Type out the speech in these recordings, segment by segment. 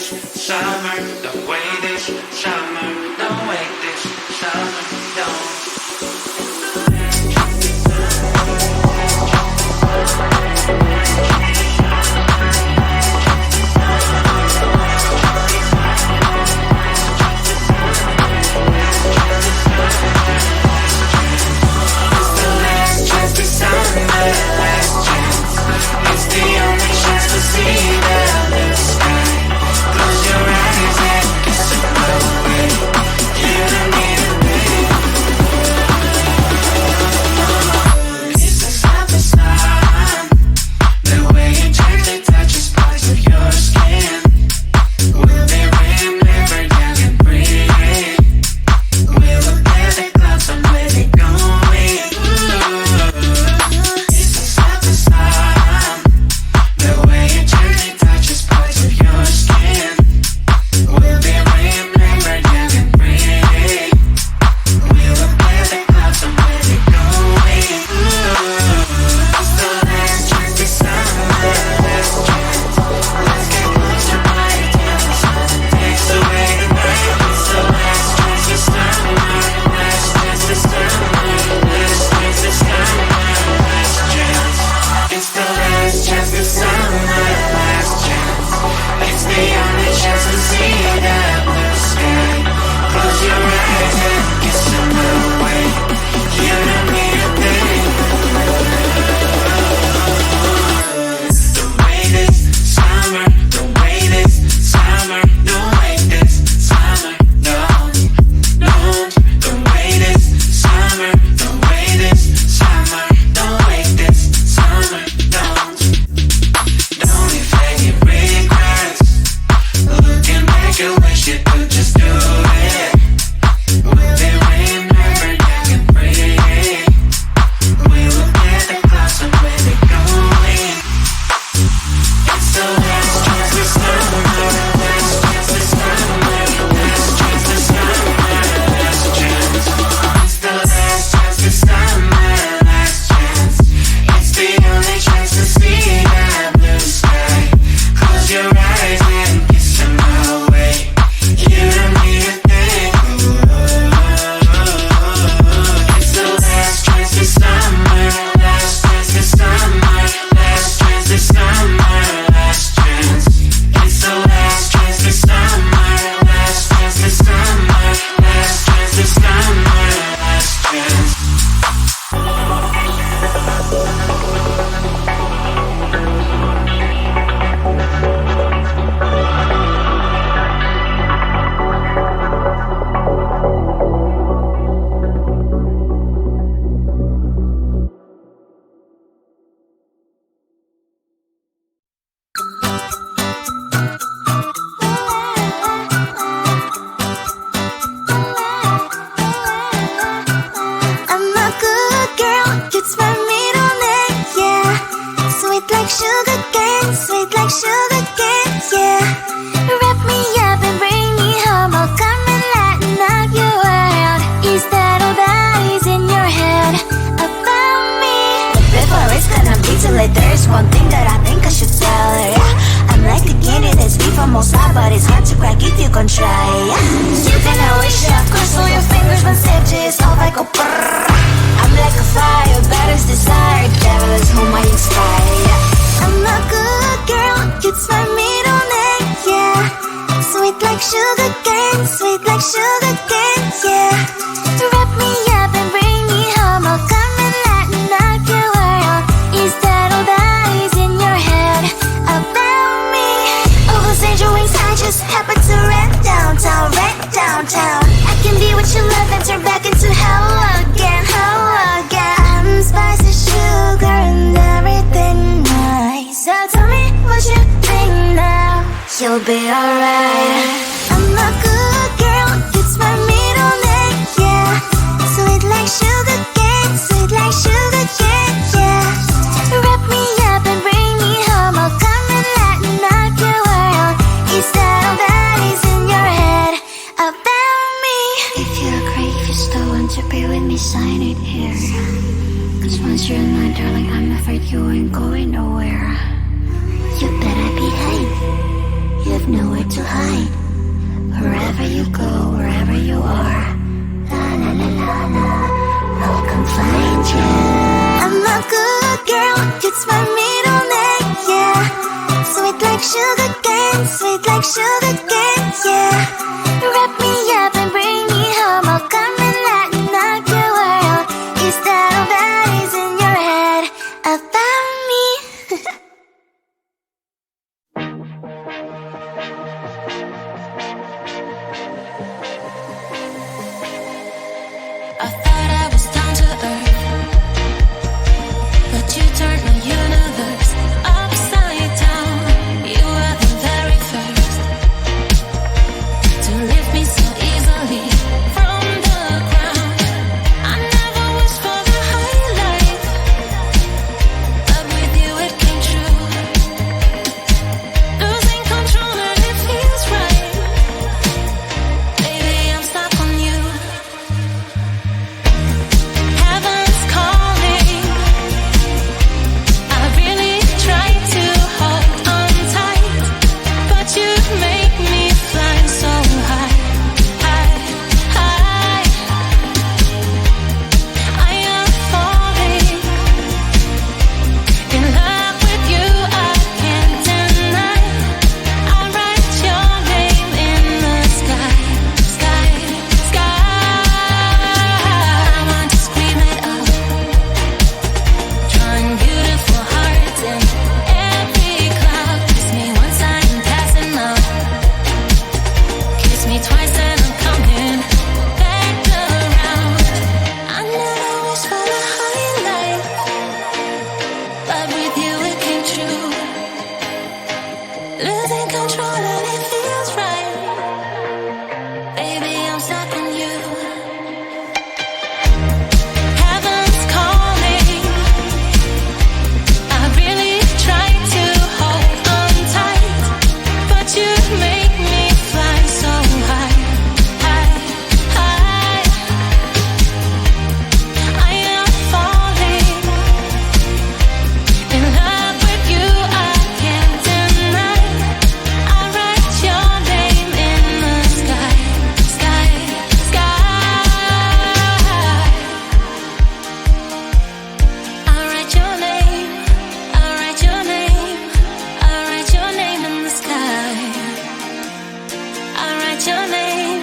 this summer, don't wait this summer, don't wait this summer, don't. You'll be alright. I'm a good girl, it's my middle name, yeah. Sweet like sugar cane, sweet like sugar cane, yeah. Wrap me up and bring me home, I'll come and lighten up your world. Is that all that is in your head about me? If you agree, if you still want to be with me, sign it here. Cause once you're mine, darling, I'm afraid you ain't going nowhere. You better behave. You've nowhere to hide. Wherever you go, wherever you are, la la la la la, I'll come find you. I'm a good girl, it's my middle name, yeah. Sweet like sugar cane, sweet like sugar cane, yeah. Wrap me up and bring me home, I'll come and lighten up your world. Is that all that is in your head about me? I thought I was down to earth, but you turned my universe upside down. You were the very first to lift me so easily from the ground. I never wished for the high life, but with you it came true. Losing control and it feels right. Baby, I'm stuck on you. Heaven's calling. I really try to hold on tight, but you make me fly so high, high, high. I am falling in love with you, I can't deny. I write your name in the sky, sky, sky. I want to scream it out, drawing beautiful hearts in every cloud. Kiss me once I'm passing out, kiss me twice and I'm coming back around. I never wished for the high life, but with you it came true. Losing control and it feels right. Baby, I'm stuck on you. Heaven's calling. I really try to hold on tight, but you make me fly so high, high, high. I am falling in love with you, I can't deny. I write your name in the sky, sky, sky. I write your name, I write your name, I write your name in the sky. I write your name,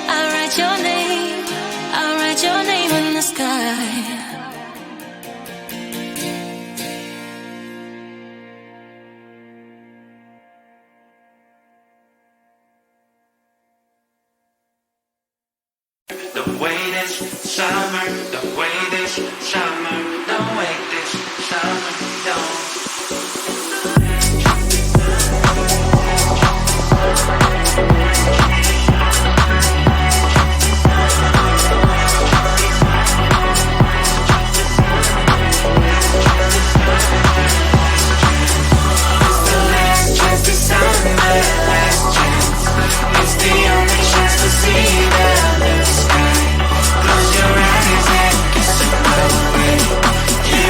I write your name, I write your name in the sky. Don't wait this summer, don't wait this summer, don't wait this summer, don't. Last chance this summer, last chance. It's the only chance to see the blue sky. Close your eyes and kiss it away. You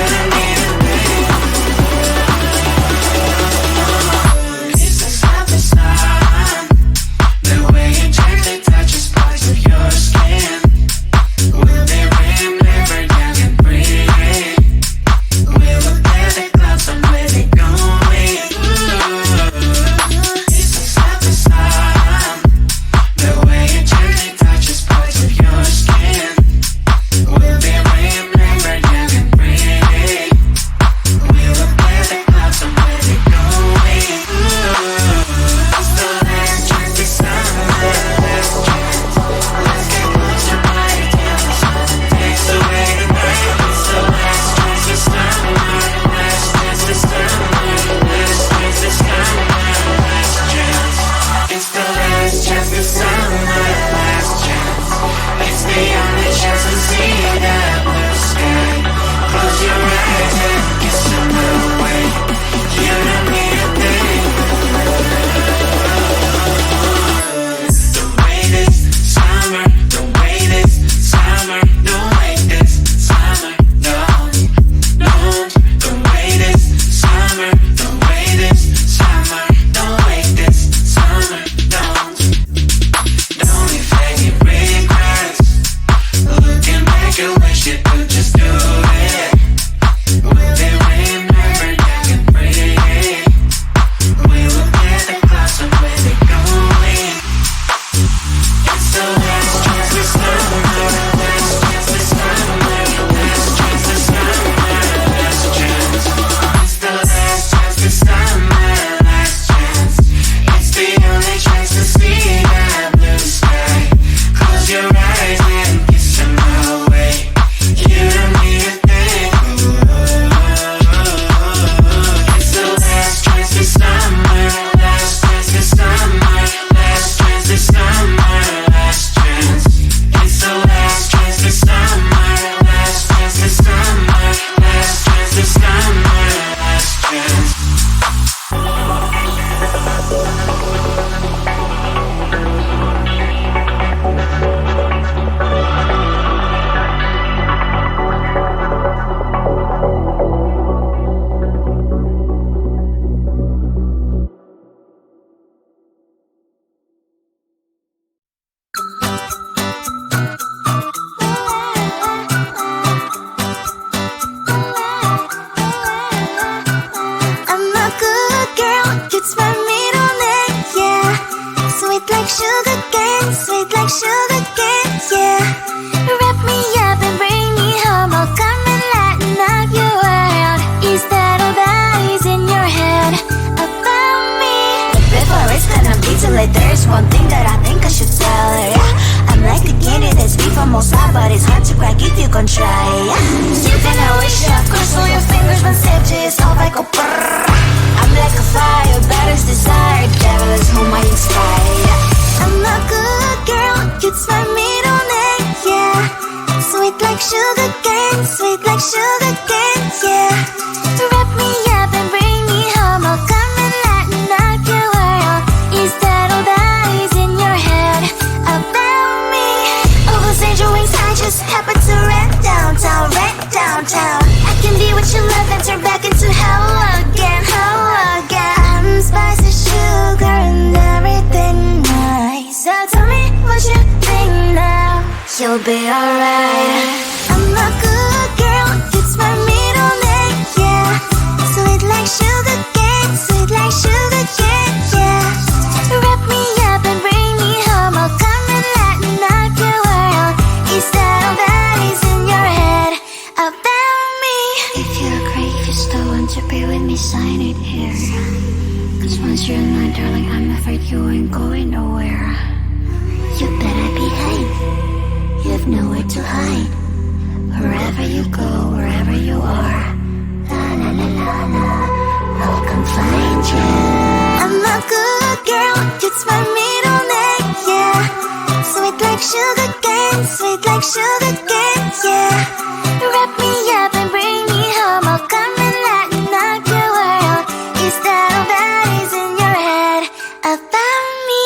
sugar cane, sweet like sugar cane, yeah. Wrap me up and bring me home, I'll come and lighten up your world. Is that all that is in your head about me? Before it's gonna be too late, there's one thing that I think I should tell her, yeah. I'm like the candy that's sweet from outside, but it's hard to crack if you can try, yeah. You can always shove, cross all your fingers when safety is off, I go brrrr. I'm like a fire, battles desire, devil is whom I inspire, yeah. I'm a good girl, it's my middle name, yeah. Sweet like sugar cane, sweet like sugar cane, yeah. Wrap me up and bring me home, I'll come and lighten up your world. Is that all that is in your head about me? Overstand your wings, I just happen to rent downtown, I can be what you love and turn back into hell again, I'm spicy sugar and everything nice. So tell me what you think now. You'll be alright. I'm a good girl, it's my middle name, yeah. Sweet like sugar cane, sweet like sugar cane, yeah. Wrap me up and bring me home, I'll come and lighten up your world. Is that all that is in your head about me? If you agree, if you still want to be with me, sign it here. Cause once you're in line, darling, I'm afraid you ain't going nowhere. You better behave, you have nowhere to hide. Wherever you go, wherever you are, la la la la la, I'll come find you. I'm a good girl, it's my middle name, yeah. Sweet like sugar cane, sweet like sugar cane, yeah. Wrap me up and bring me home, I'll come and lighten up your world. Is that all that is in your head about me?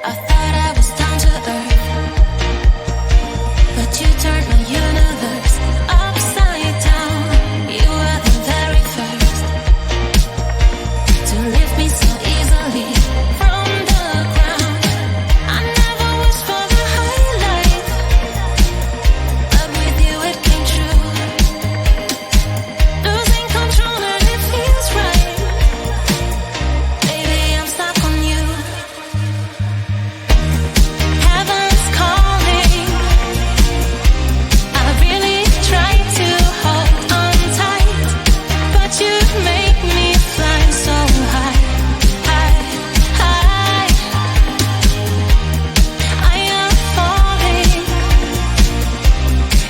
I thought I was down to earth, but you turned my universe upside down. You were the very first to lift me so easily from the ground. I never wished for the highlight, but with you it came true. Losing control and it feels right. Baby, I'm stuck on you. Heaven's calling. I really tried to hold on tight, but you make me fly so high, high, high. I am falling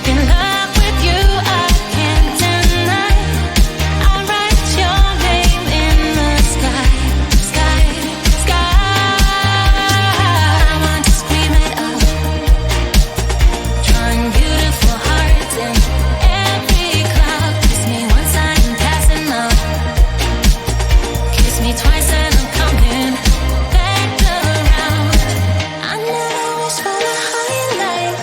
in love with you, I can't deny. I write your name in the sky, sky, sky. I want to scream it up, drawing beautiful hearts in every cloud. Kiss me once I'm passing out, kiss me twice and I'm coming back around. I never wished for the highlight,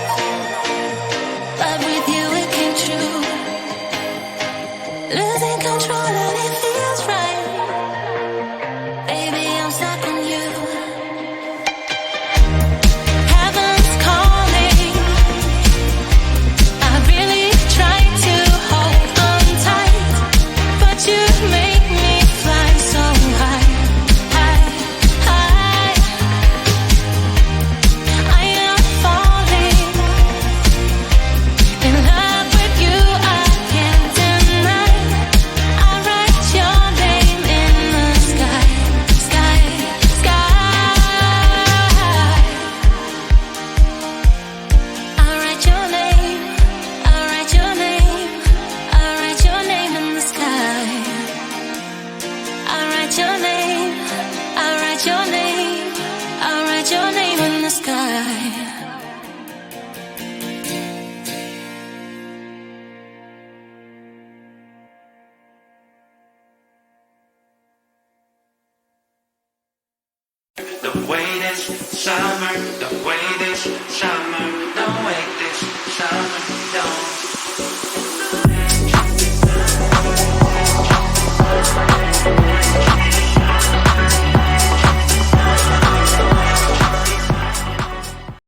but with you it came true. Losing control and it feels right. Baby, I'm stuck on you. Heaven's calling. I really tried to hold on tight, but you make me fly so high, high, high. I am falling in love with you, I can't deny. I write your name in the sky, sky, sky. I write your name, I write your name, I write your name in the sky. I write your name, I write your name, I write your name in the sky. The way this summer, the way this summer